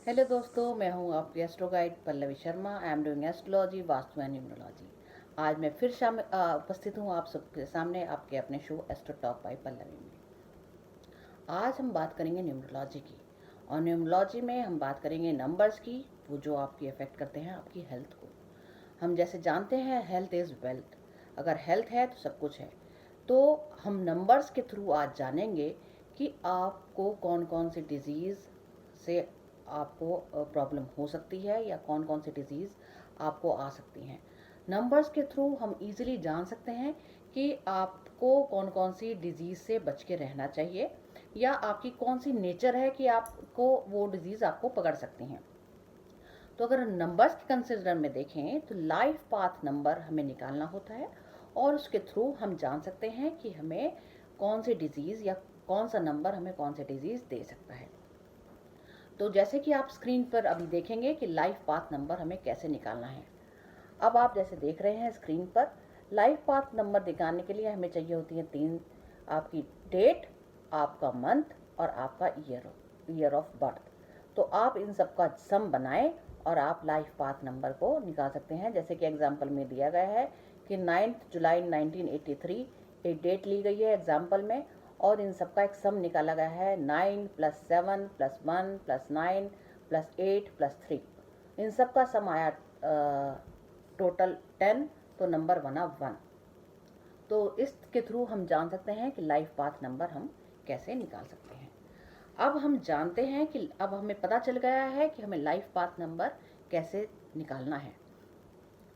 Hello दोस्तों, मैं हूं आपकी astro guide Pallavi Sharma. I am doing astrology, vastu and numerology. आज मैं फिर उपस्थित हूं आप सबके सामने आपके अपने show astro talk bye Pallavi में। आज हम बात करेंगे न्यूमरोलॉजी की, और न्यूमरोलॉजी में हम बात करेंगे नंबर्स की, वो जो आपकी अफेक्ट करते हैं आपकी हेल्थ को। हम जैसे जानते हैं हेल्थ इज़ वेल्थ, अगर हेल्थ है तो सब कुछ है। तो हम नंबर्स के थ्रू आज जानेंगे कि आपको कौन कौन सी डिजीज़ से आपको प्रॉब्लम हो सकती है या कौन कौन सी डिजीज़ आपको आ सकती हैं। नंबर्स के थ्रू हम इजीली जान सकते हैं कि आपको कौन कौन सी डिजीज़ से बच के रहना चाहिए या आपकी कौन सी नेचर है कि आपको वो डिजीज़ आपको पकड़ सकती हैं। तो अगर नंबर्स के कंसिडर में देखें तो लाइफ पाथ नंबर हमें निकालना होता है, और उसके थ्रू हम जान सकते हैं कि हमें कौन सी डिजीज़ या कौन सा नंबर हमें कौन सी डिजीज़ दे सकता है। तो जैसे कि आप स्क्रीन पर अभी देखेंगे कि लाइफ पाथ नंबर हमें कैसे निकालना है। अब आप जैसे देख रहे हैं स्क्रीन पर, लाइफ पाथ नंबर निकालने के लिए हमें चाहिए होती है तीन, आपकी डेट, आपका मंथ और आपका ईयर ऑफ बर्थ। तो आप इन सब का सम बनाएं और आप लाइफ पाथ नंबर को निकाल सकते हैं। जैसे कि एग्जाम्पल में दिया गया है कि 9 जुलाई 1983 एक डेट ली गई है एग्जाम्पल में, और इन सब का एक सम निकाला गया है 9 + 7 + 1 + 9 + 8 + 3। इन सब का सम आया टोटल 10, तो नंबर बना 1। तो इसके थ्रू हम जान सकते हैं कि लाइफ पाथ नंबर हम कैसे निकाल सकते हैं। अब हम जानते हैं कि अब हमें पता चल गया है कि हमें लाइफ पाथ नंबर कैसे निकालना है।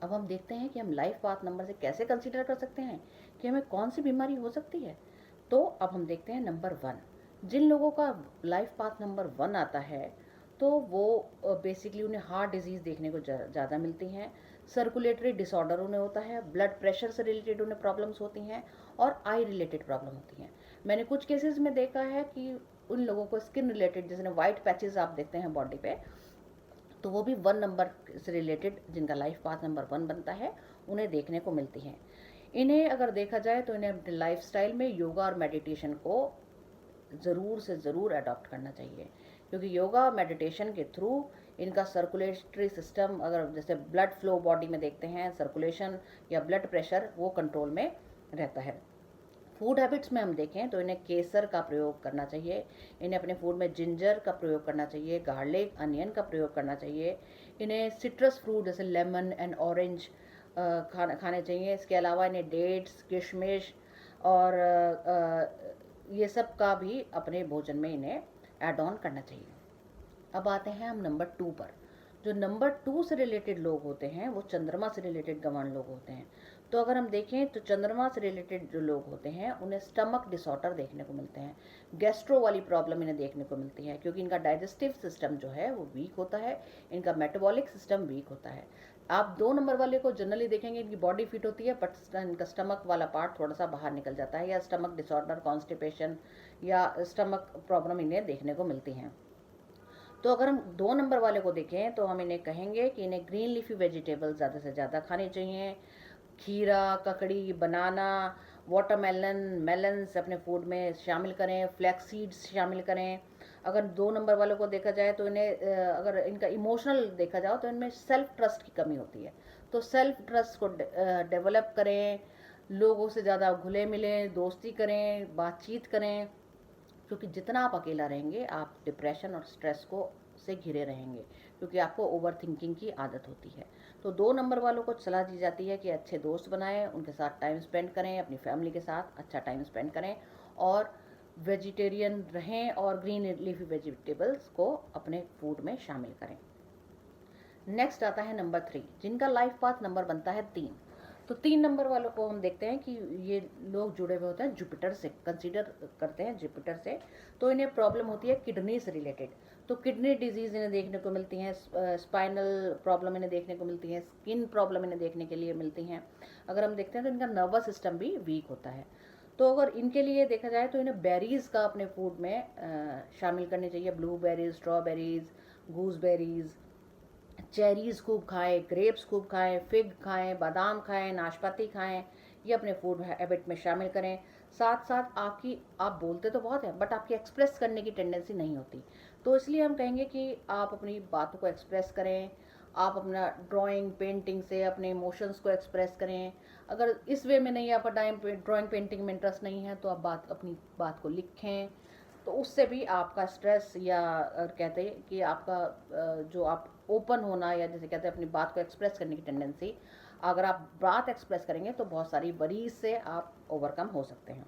अब हम देखते हैं कि हम लाइफ पाथ नंबर से कैसे कंसीडर कर सकते हैं कि हमें कौन सी बीमारी हो सकती है। तो अब हम देखते हैं नंबर 1। जिन लोगों का लाइफ पाथ नंबर 1 आता है तो वो बेसिकली उन्हें हार्ट डिजीज़ देखने को ज़्यादा मिलती हैं, सर्कुलेटरी डिसऑर्डर उन्हें होता है, ब्लड प्रेशर से रिलेटेड उन्हें प्रॉब्लम्स होती हैं, और आई रिलेटेड प्रॉब्लम होती हैं। मैंने कुछ केसेस में देखा है कि उन लोगों को स्किन रिलेटेड, जैसे वाइट पैचेस आप देखते हैं बॉडी पे, तो वो भी 1 नंबर से रिलेटेड, जिनका लाइफ पाथ नंबर 1 बनता है, उन्हें देखने को मिलती हैं। इन्हें अगर देखा जाए तो इन्हें अपने लाइफ स्टाइल में योगा और मेडिटेशन को ज़रूर से ज़रूर अडॉप्ट करना चाहिए, क्योंकि योगा मेडिटेशन के थ्रू इनका सर्कुलेटरी सिस्टम, अगर जैसे ब्लड फ्लो बॉडी में देखते हैं, सर्कुलेशन या ब्लड प्रेशर, वो कंट्रोल में रहता है। फूड हैबिट्स में हम देखें तो इन्हें केसर का प्रयोग करना चाहिए, इन्हें अपने फूड में जिंजर का प्रयोग करना चाहिए, गार्लिक अनियन का प्रयोग करना चाहिए, इन्हें सिट्रस फ्रूट जैसे लेमन एंड ऑरेंज खाने चाहिए। इसके अलावा इन्हें डेट्स, किशमिश और ये सब का भी अपने भोजन में इन्हें ऐड ऑन करना चाहिए। अब आते हैं हम नंबर 2 पर। जो नंबर 2 से रिलेटेड लोग होते हैं वो चंद्रमा से रिलेटेड गवर्न लोग होते हैं। तो अगर हम देखें तो चंद्रमा से रिलेटेड जो लोग होते हैं उन्हें स्टमक डिसऑर्डर देखने को मिलते हैं, गैस्ट्रो वाली प्रॉब्लम इन्हें देखने को मिलती है, क्योंकि इनका डाइजेस्टिव सिस्टम जो है वो वीक होता है, इनका मेटाबॉलिक सिस्टम वीक होता है। आप 2 नंबर वाले को जनरली देखेंगे इनकी बॉडी फिट होती है, बट इनका स्टमक वाला पार्ट थोड़ा सा बाहर निकल जाता है, या स्टमक डिसऑर्डर, कॉन्स्टिपेशन या स्टमक प्रॉब्लम इन्हें देखने को मिलती हैं। तो अगर हम 2 नंबर वाले को देखें तो हम इन्हें कहेंगे कि इन्हें ग्रीन लीफी वेजिटेबल ज़्यादा से ज़्यादा खाने चाहिए। खीरा, ककड़ी, बनाना, वाटरमेलन, मेलन्स अपने फूड में शामिल करें, फ्लैक्स सीड्स शामिल करें। अगर 2 नंबर वालों को देखा जाए तो इन्हें अगर इनका इमोशनल देखा जाए तो इनमें सेल्फ ट्रस्ट की कमी होती है, तो सेल्फ ट्रस्ट को डेवलप करें, लोगों से ज़्यादा घुले मिलें, दोस्ती करें, बातचीत करें, क्योंकि जितना आप अकेला रहेंगे आप डिप्रेशन और स्ट्रेस को से घिरे रहेंगे, क्योंकि आपको ओवर थिंकिंग की आदत होती है। तो 2 नंबर वालों को सलाह दी जाती है कि अच्छे दोस्त बनाएं, उनके साथ टाइम स्पेंड करें, अपनी फैमिली के साथ अच्छा टाइम स्पेंड करें, और वेजिटेरियन रहें और ग्रीन लीफी वेजिटेबल्स को अपने फूड में शामिल करें। नेक्स्ट आता है नंबर 3, जिनका लाइफ पाथ नंबर बनता है 3। तो 3 नंबर वालों को हम देखते हैं कि ये लोग जुड़े हुए होते हैं जुपिटर से, कंसीडर करते हैं जुपिटर से। तो इन्हें प्रॉब्लम होती है किडनी से रिलेटेड, तो किडनी डिजीज़ इन्हें देखने को मिलती हैं, स्पाइनल प्रॉब्लम इन्हें देखने को मिलती है, स्किन प्रॉब्लम इन्हें देखने के लिए मिलती हैं। अगर हम देखते हैं तो इनका नर्वस सिस्टम भी वीक होता है। तो अगर इनके लिए देखा जाए तो इन्हें बेरीज़ का अपने फूड में शामिल करनी चाहिए, ब्लूबेरीज, स्ट्रॉबेरीज, गूसबेरीज, चेरीज़ खूब खाएं, ग्रेप्स खूब खाएं, फिग खाएं, बादाम खाएं, नाशपाती खाएं, ये अपने फूड हैबिट में शामिल करें। साथ साथ आप बोलते तो बहुत हैं बट आपकी एक्सप्रेस करने की टेंडेंसी नहीं होती, तो इसलिए हम कहेंगे कि आप अपनी बातों को एक्सप्रेस करें, आप अपना ड्राइंग पेंटिंग से अपने इमोशंस को एक्सप्रेस करें। अगर इस वे में नहीं, आपका ड्राइंग पेंटिंग में इंटरेस्ट नहीं है, तो आप अपनी बात को लिखें। तो उससे भी आपका स्ट्रेस या कहते हैं कि आपका जो आप ओपन होना, या जैसे कहते हैं अपनी बात को एक्सप्रेस करने की टेंडेंसी, अगर आप बात एक्सप्रेस करेंगे तो बहुत सारी वरीज से आप ओवरकम हो सकते हैं।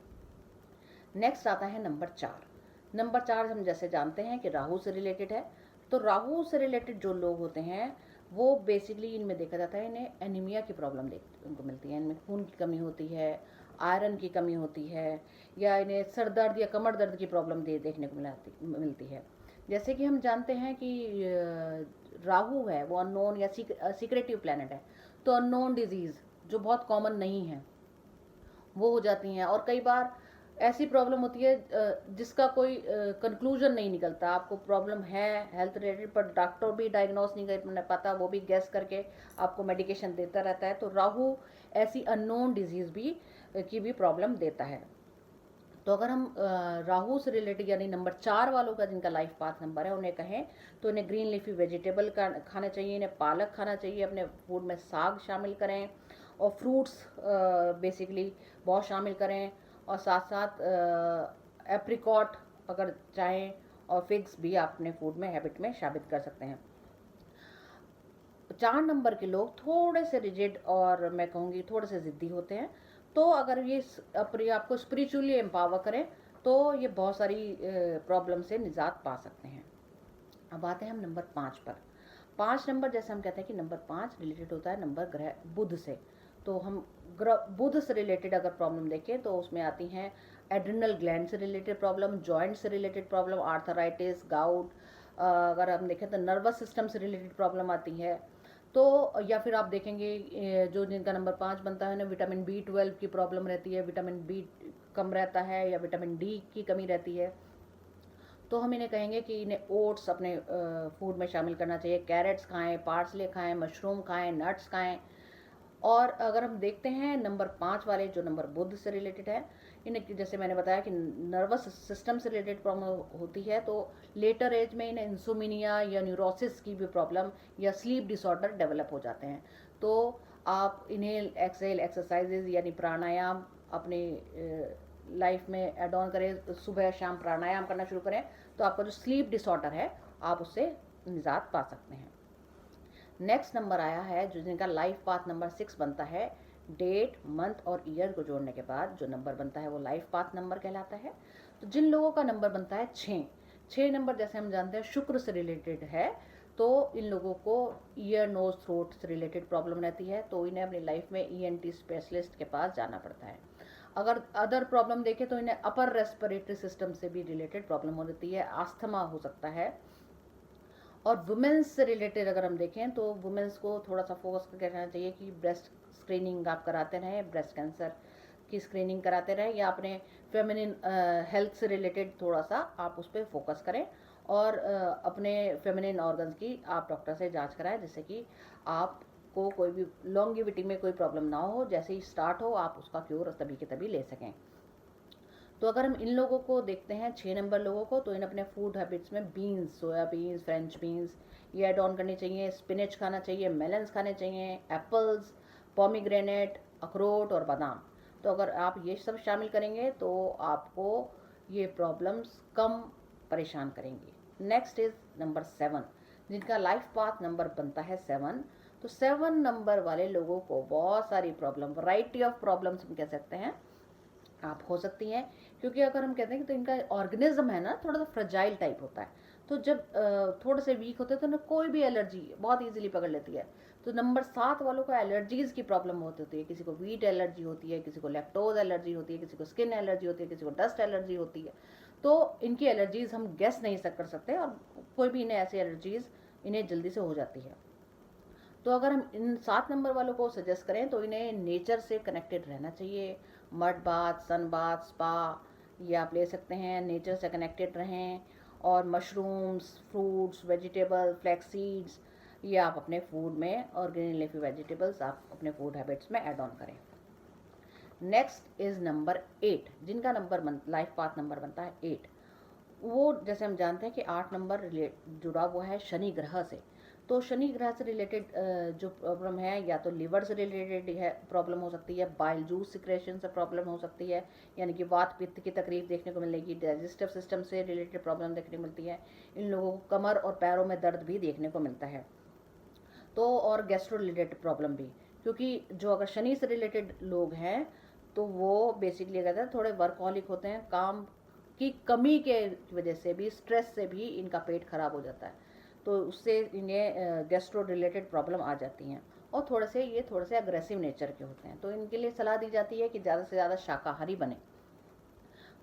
नेक्स्ट आता है नंबर 4। नंबर 4 हम जैसे जानते हैं कि राहु से रिलेटेड है। तो राहु से रिलेटेड जो लोग होते हैं वो बेसिकली इनमें देखा जाता है इन्हें एनीमिया की प्रॉब्लम उनको मिलती है। इनमें खून की कमी होती है, आयरन की कमी होती है, या इन्हें सर दर्द या कमर दर्द की प्रॉब्लम देखने को मिलती है। जैसे कि हम जानते हैं कि राहु है वो अननोन या सीक्रेटिव प्लैनेट है, तो अननोन डिजीज़ जो बहुत कॉमन नहीं है वो हो जाती हैं। और कई बार ऐसी प्रॉब्लम होती है जिसका कोई कंक्लूजन नहीं निकलता। आपको प्रॉब्लम है हेल्थ रिलेटेड, पर डॉक्टर भी डायग्नोस नहीं कर पाता, वो भी गैस करके आपको मेडिकेशन देता रहता है। तो राहु ऐसी अननोन डिजीज़ भी की भी प्रॉब्लम देता है। तो अगर हम राहु से रिलेटेड यानी नंबर 4 वालों का जिनका लाइफ पाथ नंबर है उन्हें कहें, तो इन्हें ग्रीन लीफी वेजिटेबल खाना चाहिए, इन्हें पालक खाना चाहिए, अपने फूड में साग शामिल करें, और फ्रूट्स बेसिकली बहुत शामिल करें, और साथ साथ एप्रिकॉट अगर चाहें, और फिग्स भी आप अपने फूड में हैबिट में शामिल कर सकते हैं। 4 नंबर के लोग थोड़े से रिजिड और मैं कहूँगी थोड़े से ज़िद्दी होते हैं। तो अगर ये अपने आप को स्पिरिचुअली एम्पावर करें तो ये बहुत सारी प्रॉब्लम से निजात पा सकते हैं। अब आते हैं हम नंबर 5 पर। 5 नंबर जैसे हम कहते हैं कि नंबर 5 रिलेटेड होता है नंबर ग्रह बुध से। तो हम बुध से रिलेटेड अगर प्रॉब्लम देखें तो उसमें आती हैं एड्रिनल ग्लैंड से रिलेटेड प्रॉब्लम, जॉइंट से रिलेटेड प्रॉब्लम, आर्थराइटिस, गाउट। अगर हम देखें तो नर्वस सिस्टम से रिलेटेड प्रॉब्लम आती है। तो या फिर आप देखेंगे जो जिनका नंबर 5 बनता है ना, विटामिन B12 की प्रॉब्लम रहती है, विटामिन B कम रहता है, या विटामिन D की कमी रहती है। तो हम इन्हें कहेंगे कि इन्हें ओट्स अपने फूड में शामिल करना चाहिए। कैरेट्स खाएं, पार्सले खाएं, मशरूम खाएं, नट्स खाएं। और अगर हम देखते हैं नंबर 5 वाले जो नंबर बुध से रिलेटेड है, इन्हें जैसे मैंने बताया कि नर्वस सिस्टम से रिलेटेड प्रॉब्लम होती है, तो लेटर एज में इन्हें इंसोमिनिया या न्यूरोसिस की भी प्रॉब्लम या स्लीप डिसऑर्डर डेवलप हो जाते हैं। तो आप इन्हें एक्सरसाइजेज यानी प्राणायाम अपने लाइफ में एड ऑन करें, सुबह शाम प्राणायाम करना शुरू करें, तो आपका जो स्लीप डिसऑर्डर है आप उससे निजात पा सकते हैं। नेक्स्ट नंबर आया है जो जिनका लाइफ पाथ नंबर 6 बनता है। डेट, मंथ और ईयर को जोड़ने के बाद जो नंबर बनता है वो लाइफ पाथ नंबर कहलाता है। तो जिन लोगों का नंबर बनता है 6 नंबर जैसे हम जानते हैं शुक्र से रिलेटेड है, तो इन लोगों को ईयर, नोज, थ्रोट से रिलेटेड प्रॉब्लम रहती है, तो इन्हें अपनी लाइफ में ENT स्पेशलिस्ट के पास जाना पड़ता है। अगर अदर प्रॉब्लम देखें तो इन्हें अपर रेस्पिरेटरी सिस्टम से भी रिलेटेड प्रॉब्लम होती है, आस्थमा हो सकता है। और वुमेन्स से रिलेटेड अगर हम देखें तो वुमेन्स को थोड़ा सा फोकस करके रहना चाहिए कि ब्रेस्ट स्क्रीनिंग आप कराते रहें, ब्रेस्ट कैंसर की स्क्रीनिंग कराते रहें, या अपने फेमिनिन हेल्थ से रिलेटेड थोड़ा सा आप उस पर फोकस करें, और अपने फेमिनिन ऑर्गन्स की आप डॉक्टर से जांच कराएं, जिससे कि आपको कोई भी लॉन्गिविटी में कोई प्रॉब्लम ना हो। जैसे ही स्टार्ट हो आप उसका क्योर तभी के तभी ले सकें। तो अगर हम इन लोगों को देखते हैं 6 नंबर लोगों को, तो इन अपने फूड हैबिट्स में बीन्स, सोयाबीन्स, फ्रेंच बीन्स ये ऐड ऑन करनी चाहिए, स्पिनच खाना चाहिए, मेलन्स खाने चाहिए, एप्पल्स, पोमीग्रेनेट, अखरोट और बादाम। तो अगर आप ये सब शामिल करेंगे तो आपको ये प्रॉब्लम्स कम परेशान करेंगी। नेक्स्ट इज नंबर 7 जिनका लाइफ पाथ नंबर बनता है 7। तो 7 नंबर वाले लोगों को बहुत सारी प्रॉब्लम, वैरायटी ऑफ प्रॉब्लम्स हम कह सकते हैं आप हो सकती हैं, क्योंकि अगर हम कहते हैं कि तो इनका ऑर्गेनिज्म है ना थोड़ा सा फ्रेजाइल टाइप होता है, तो जब थोड़े से वीक होते हैं तो ना कोई भी एलर्जी बहुत इजीली पकड़ लेती है। तो नंबर 7 वालों को एलर्जीज़ की प्रॉब्लम होती है, किसी को वीट एलर्जी होती है, किसी को लैक्टोज एलर्जी होती है, किसी को स्किन एलर्जी होती है, किसी को डस्ट एलर्जी होती है। तो इनकी एलर्जीज़ हम गेस नहीं कर सकते, और कोई भी इन्हें ऐसी एलर्जीज़ इन्हें जल्दी से हो जाती है। तो अगर हम इन 7 नंबर वालों को सजेस्ट करें तो इन्हें नेचर से कनेक्टेड रहना चाहिए। Mud bath, sun bath, spa ये आप ले सकते हैं, नेचर से कनेक्टेड रहें। और mushrooms, fruits, vegetable, flax seeds ये आप अपने फूड में, और ग्रीन लीफी वेजिटेबल्स आप अपने फूड हैबिट्स में ऐड ऑन करें। नेक्स्ट इज नंबर 8 जिनका नंबर लाइफ पाथ नंबर बनता है 8। वो जैसे हम जानते हैं कि 8 नंबर जुड़ा हुआ है शनि ग्रह से। तो शनि ग्रह से रिलेटेड जो प्रॉब्लम है, या तो लिवर से रिलेटेड है प्रॉब्लम हो सकती है, बाइल जूस सिक्रेशन से प्रॉब्लम हो सकती है, यानी कि वात पित्त की तकलीफ देखने को मिलेगी, डाइजेस्टिव सिस्टम से रिलेटेड प्रॉब्लम देखने को मिलती है। इन लोगों को कमर और पैरों में दर्द भी देखने को मिलता है। तो और गैस्ट्रो रिलेटेड प्रॉब्लम भी, क्योंकि जो अगर शनि से रिलेटेड लोग हैं तो वो बेसिकली कहते हैं थोड़े वर्कहॉलिक होते हैं, काम की कमी के वजह से भी, स्ट्रेस से भी इनका पेट खराब हो जाता है, तो उससे इन्हें गैस्ट्रो रिलेटेड प्रॉब्लम आ जाती हैं। और थोड़े से अग्रेसिव नेचर के होते हैं, तो इनके लिए सलाह दी जाती है कि ज़्यादा से ज़्यादा शाकाहारी बने,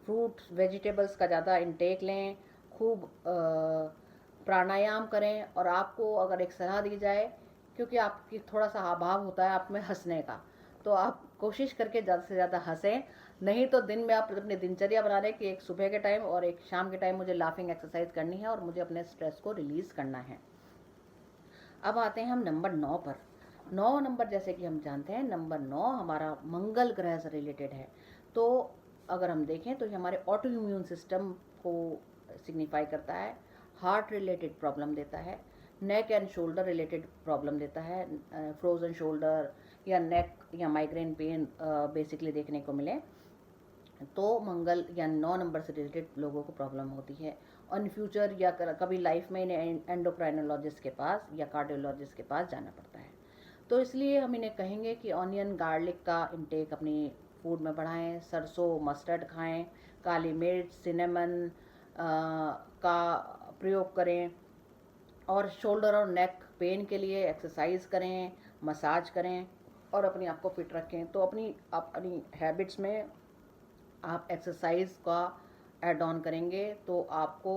फ्रूट्स वेजिटेबल्स का ज़्यादा इंटेक लें, खूब प्राणायाम करें। और आपको अगर एक सलाह दी जाए, क्योंकि आपकी थोड़ा सा अभाव होता है आप में हंसने का, तो आप कोशिश करके ज़्यादा से ज़्यादा हंसें। नहीं तो दिन में आप अपनी दिनचर्या बना रहे कि एक सुबह के टाइम और एक शाम के टाइम मुझे लाफिंग एक्सरसाइज करनी है और मुझे अपने स्ट्रेस को रिलीज़ करना है। अब आते हैं हम नंबर 9 पर। 9 नंबर, जैसे कि हम जानते हैं, नंबर 9 हमारा मंगल ग्रह से रिलेटेड है। तो अगर हम देखें तो ये हमारे ऑटो इम्यून सिस्टम को सिग्निफाई करता है, हार्ट रिलेटेड प्रॉब्लम देता है, neck and shoulder related problem देता है, फ्रोजन शोल्डर या नेक या माइग्रेन पेन बेसिकली देखने को मिले तो मंगल या 9 नंबर से रिलेटेड लोगों को प्रॉब्लम होती है। और इन फ्यूचर या कभी लाइफ में इन्हें एंडोक्राइनोलॉजिस्ट के पास या कार्डियोलॉजिस्ट के पास जाना पड़ता है। तो इसलिए हम इन्हें कहेंगे कि ऑनियन गार्लिक का इंटेक अपनी फूड में बढ़ाएं, सरसों मस्टर्ड खाएं, काली मिर्च सिनेमन का प्रयोग करें, और शोल्डर और नेक पेन के लिए एक्सरसाइज करें, मसाज करें और अपने आप को फिट रखें। तो अपनी हैबिट्स में आप एक्सरसाइज का ऐड ऑन करेंगे तो आपको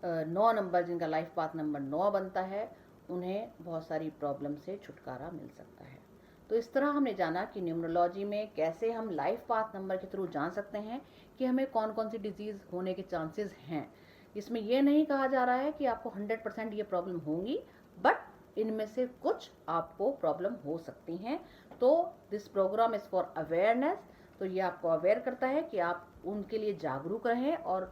9 नंबर, जिनका लाइफ पाथ नंबर 9 बनता है, उन्हें बहुत सारी प्रॉब्लम से छुटकारा मिल सकता है। तो इस तरह हमने जाना कि न्यूमरोलॉजी में कैसे हम लाइफ पाथ नंबर के थ्रू जान सकते हैं कि हमें कौन कौन सी डिजीज़ होने के चांसेस हैं। इसमें यह नहीं कहा जा रहा है कि आपको 100% ये प्रॉब्लम होंगी, बट इनमें से कुछ आपको प्रॉब्लम हो सकती हैं। तो this program is for awareness. तो ये आपको अवेयर करता है कि आप उनके लिए जागरूक रहें और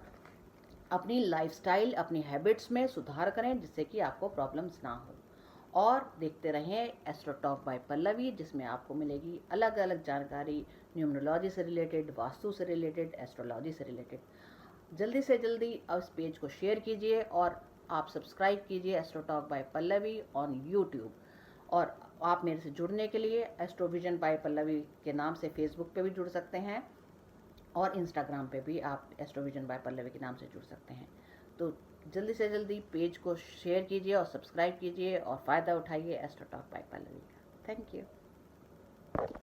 अपनी लाइफस्टाइल, अपनी हैबिट्स में सुधार करें, जिससे कि आपको प्रॉब्लम्स ना हो। और देखते रहें एस्ट्रो टॉक बाय पल्लवी, जिसमें आपको मिलेगी अलग अलग जानकारी न्यूमरोलॉजी से रिलेटेड, वास्तु से रिलेटेड, एस्ट्रोलॉजी से रिलेटेड। जल्दी से जल्दी इस पेज को शेयर कीजिए और आप सब्सक्राइब कीजिए astro talk bye Pallavi on YouTube. और आप मेरे से जुड़ने के लिए एस्ट्रोविजन बाय पल्लवी के नाम से फेसबुक पे भी जुड़ सकते हैं और इंस्टाग्राम पे भी आप एस्ट्रोविजन बाय पल्लवी के नाम से जुड़ सकते हैं। तो जल्दी से जल्दी पेज को शेयर कीजिए और सब्सक्राइब कीजिए और फ़ायदा उठाइए एस्ट्रो टॉक बाय पल्लवी का। Thank you.